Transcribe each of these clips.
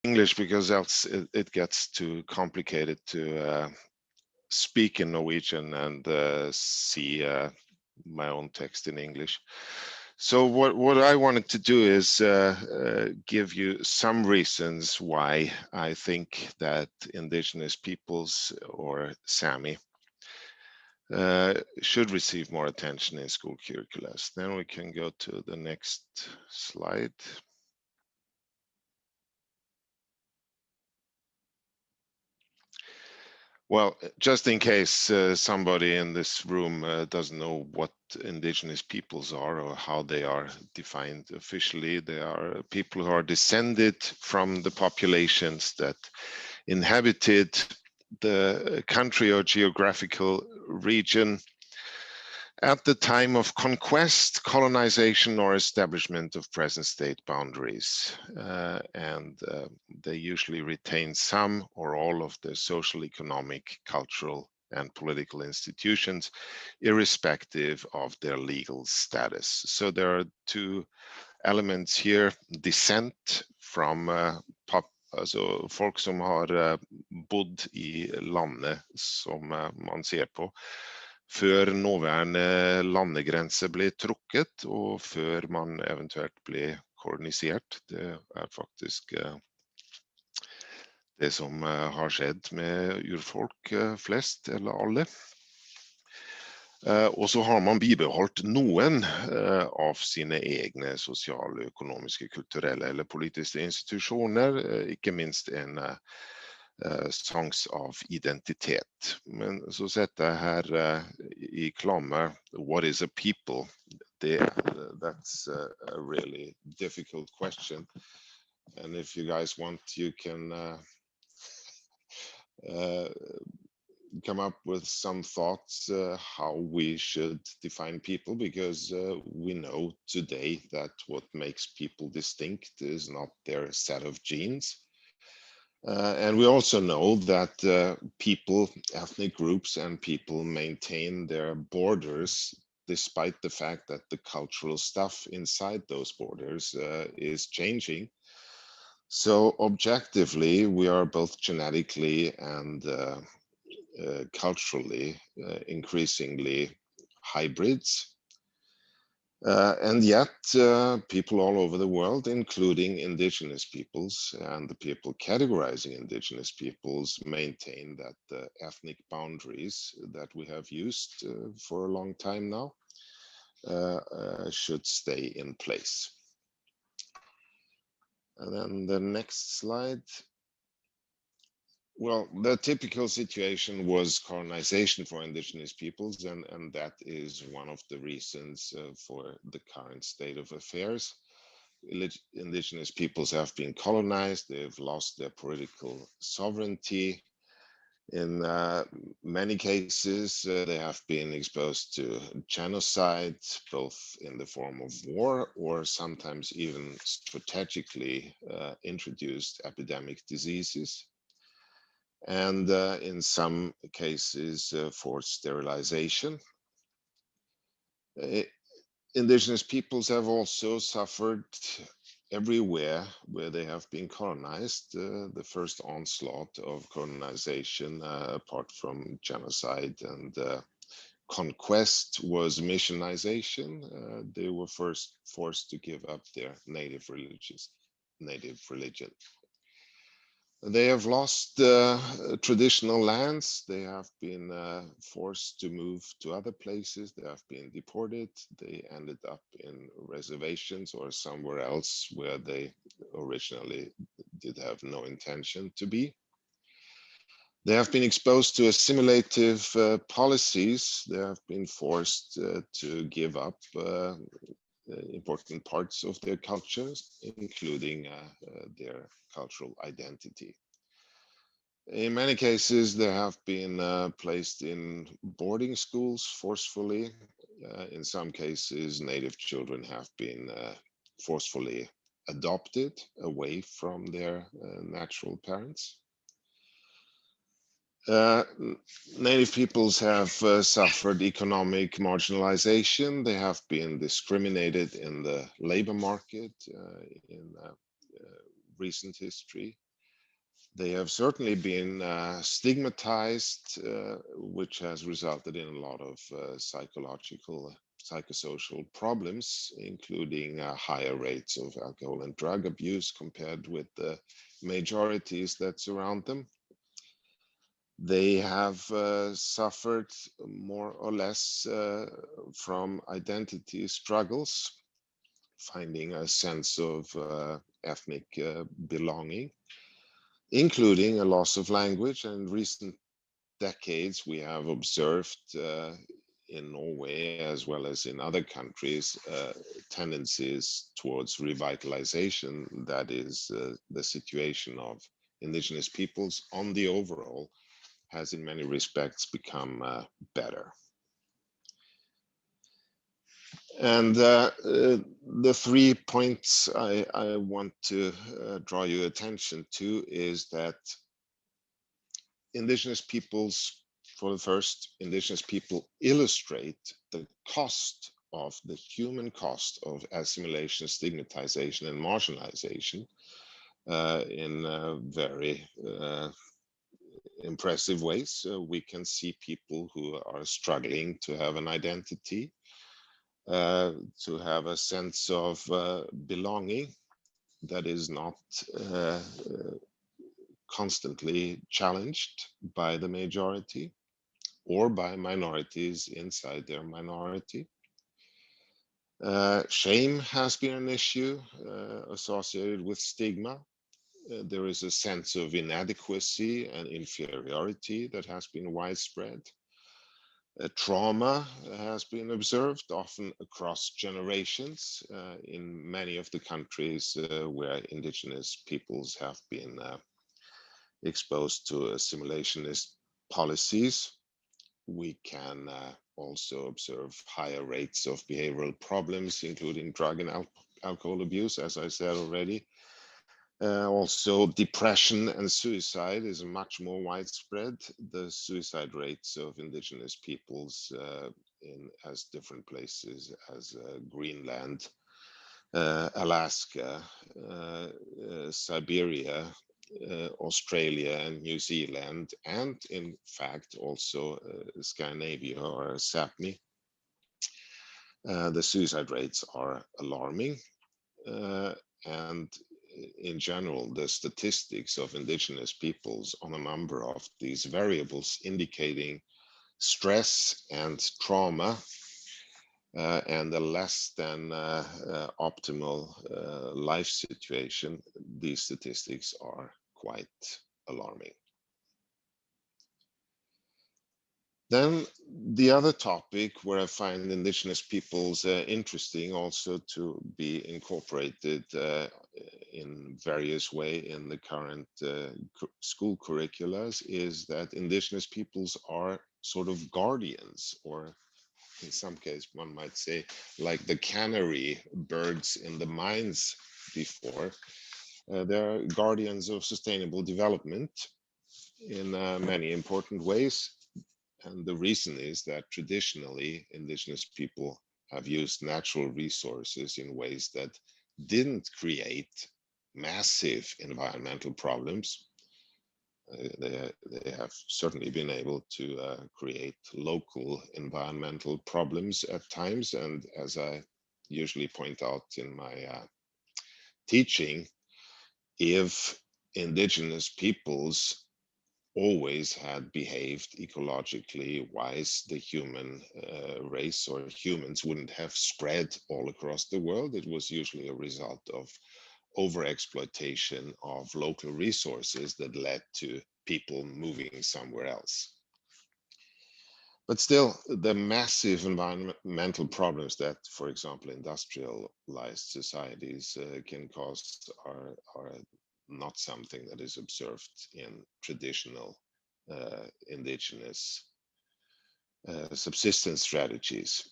English because else it gets too complicated to speak in Norwegian and see my own text in English. So what I wanted to do is give you some reasons why I think that indigenous peoples or Sami should receive more attention in school curricula. Then we can go to the next slide. Well, just in case somebody in this room doesn't know what indigenous peoples are or how they are defined officially, they are people who are descended from the populations that inhabited the country or geographical region at the time of conquest, colonization, or establishment of present state boundaries. They usually retain some or all of the social, economic, cultural, and political institutions, irrespective of their legal status. So there are two elements here: descent from alltså folk som har bodd i landet som man ser på, før nåværende landegrense ble trukket, og før man eventuelt ble kolonisert. Det er faktisk det som har skjedd med urfolk flest, eller alle. Og så har man bibeholdt noen av sine egne sosiale, økonomiske, kulturelle eller politiske institusjoner, ikke minst en sans av identitet. Men så setter jeg her i klammer what is a people? That's a really difficult question. And if you guys want, you can come up with some thoughts how we should define people, because we know today that what makes people distinct is not their set of genes. And we also know that people, ethnic groups and people maintain their borders despite the fact that the cultural stuff inside those borders is changing. So objectively, we are both genetically and culturally increasingly hybrids. And yet people all over the world, including indigenous peoples and the people categorizing indigenous peoples, maintain that the ethnic boundaries that we have used for a long time now should stay in place. And then the next slide. Well, the typical situation was colonization for indigenous peoples, and that is one of the reasons for the current state of affairs. Indigenous peoples have been colonized, they've lost their political sovereignty. In many cases, they have been exposed to genocide, both in the form of war or sometimes even strategically introduced epidemic diseases. And in some cases, forced sterilization. Indigenous peoples have also suffered everywhere where they have been colonized. The first onslaught of colonization, apart from genocide and conquest, was missionization. They were first forced to give up their native religion. They have lost traditional lands. They have been forced to move to other places. They have been deported. They ended up in reservations or somewhere else where they originally did have no intention to be. They have been exposed to assimilative policies. They have been forced to give up important parts of their cultures, including their cultural identity. In many cases, they have been placed in boarding schools forcefully. In some cases, native children have been forcefully adopted away from their natural parents. Native peoples have suffered economic marginalization. They have been discriminated in the labor market in recent history. They have certainly been stigmatized, which has resulted in a lot of psychological, psychosocial problems, including higher rates of alcohol and drug abuse compared with the majorities that surround them. They have suffered more or less from identity struggles, finding a sense of ethnic belonging, including a loss of language. And in recent decades, we have observed in Norway, as well as in other countries, tendencies towards revitalization. That is, the situation of indigenous peoples on the overall has in many respects become better. And the 3 points I want to draw your attention to is that indigenous peoples, for the first, indigenous people illustrate the cost of the human cost of assimilation, stigmatization, and marginalization in very impressive ways. We can see people who are struggling to have an identity, to have a sense of belonging that is not constantly challenged by the majority or by minorities inside their minority. Shame has been an issue associated with stigma. There is a sense of inadequacy and inferiority that has been widespread. Trauma has been observed, often across generations, in many of the countries where indigenous peoples have been exposed to assimilationist policies. We can also observe higher rates of behavioral problems, including drug and alcohol abuse, as I said already. Also, depression and suicide is much more widespread. The suicide rates of indigenous peoples in as different places as Greenland, Alaska, Siberia, Australia and New Zealand, and in fact also Scandinavia or Sapmi. The suicide rates are alarming, and in general, the statistics of indigenous peoples on a number of these variables indicating stress and trauma and a less than optimal life situation, these statistics are quite alarming. Then the other topic where I find indigenous peoples interesting also to be incorporated in various ways in the current school curricula is that indigenous peoples are sort of guardians, or in some case one might say like the canary birds in the mines before. They're guardians of sustainable development in many important ways. And the reason is that traditionally indigenous people have used natural resources in ways that didn't create massive environmental problems. They have certainly been able to create local environmental problems at times. And as I usually point out in my teaching, if indigenous peoples always had behaved ecologically wise, the human race or humans wouldn't have spread all across the world. It was usually a result of overexploitation of local resources that led to people moving somewhere else. But still, the massive environmental problems that, for example, industrialized societies can cause are not something that is observed in traditional indigenous subsistence strategies.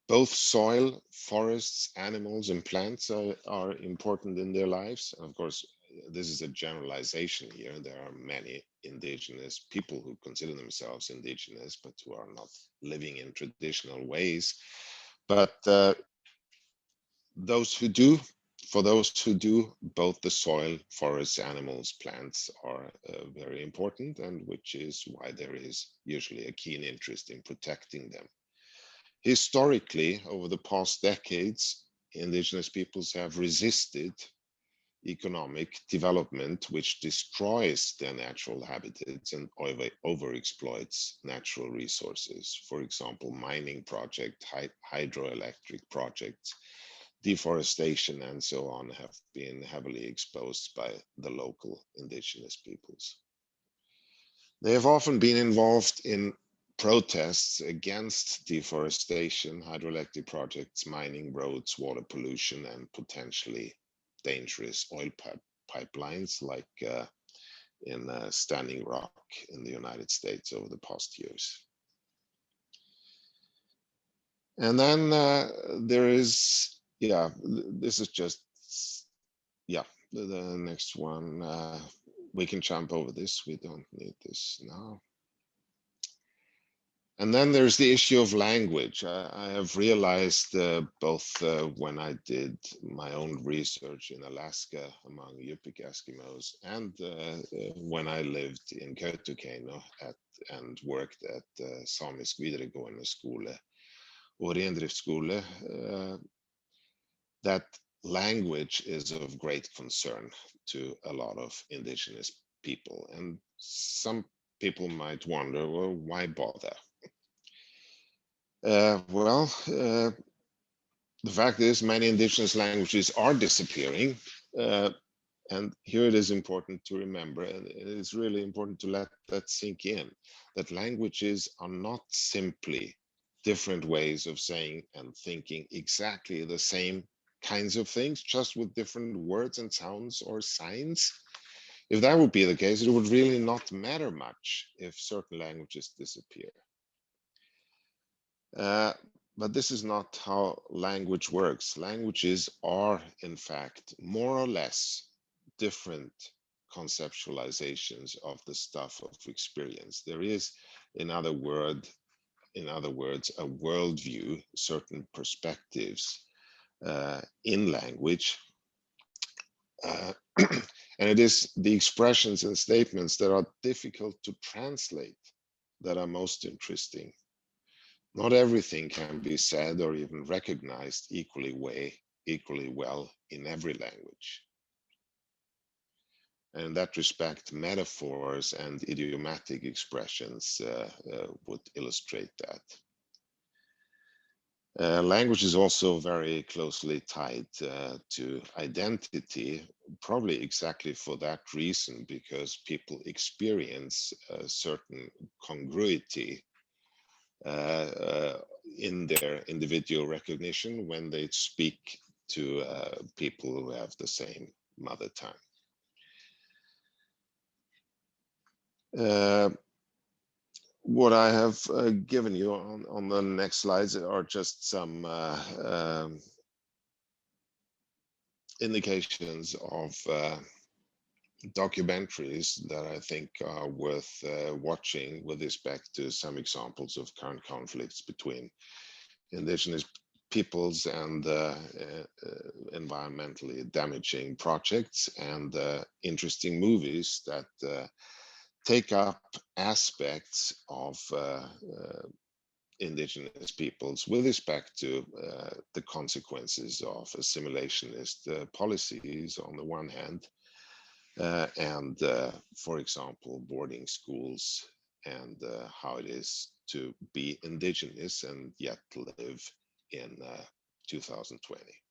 Both soil, forests, animals, and plants are important in their lives. Of course, this is a generalization here. There are many indigenous people who consider themselves indigenous, but who are not living in traditional ways. But those who do For those who do, both the soil, forests, animals, plants are very important, and which is why there is usually a keen interest in protecting them. Historically, over the past decades, indigenous peoples have resisted economic development which destroys their natural habitats and overexploits natural resources. For example, mining projects, hydroelectric projects, deforestation, and so on have been heavily exposed by the local indigenous peoples. They have often been involved in protests against deforestation, hydroelectric projects, mining, roads, water pollution, and potentially dangerous oil pipelines like in Standing Rock in the United States over the past years. And then there is, this is just, the next one. We can jump over this. We don't need this now. And then there's the issue of language. I have realized both when I did my own research in Alaska among Yupik Eskimos and when I lived in Kautokeino and worked at Samiske videregående skole och rendriftsskole, that language is of great concern to a lot of indigenous people. And some people might wonder, well, why bother? The fact is many indigenous languages are disappearing. And here it is important to remember, and it is really important to let that sink in, that languages are not simply different ways of saying and thinking exactly the same kinds of things, just with different words and sounds or signs. If that would be the case, it would really not matter much if certain languages disappear. But this is not how language works. Languages are, in fact, more or less different conceptualizations of the stuff of experience. There is, in other words, a worldview, certain perspectives in language. And it is the expressions and statements that are difficult to translate that are most interesting. Not everything can be said or even recognized equally well in every language. And in that respect, metaphors and idiomatic expressions would illustrate that. Language is also very closely tied to identity, probably exactly for that reason, because people experience a certain congruity in their individual recognition when they speak to people who have the same mother tongue. What I have given you on the next slides are just some indications of documentaries that I think are worth watching with respect to some examples of current conflicts between indigenous peoples and environmentally damaging projects, and interesting movies that take up aspects of indigenous peoples with respect to the consequences of assimilationist policies on the one hand, and for example, boarding schools, and how it is to be indigenous and yet live in 2020.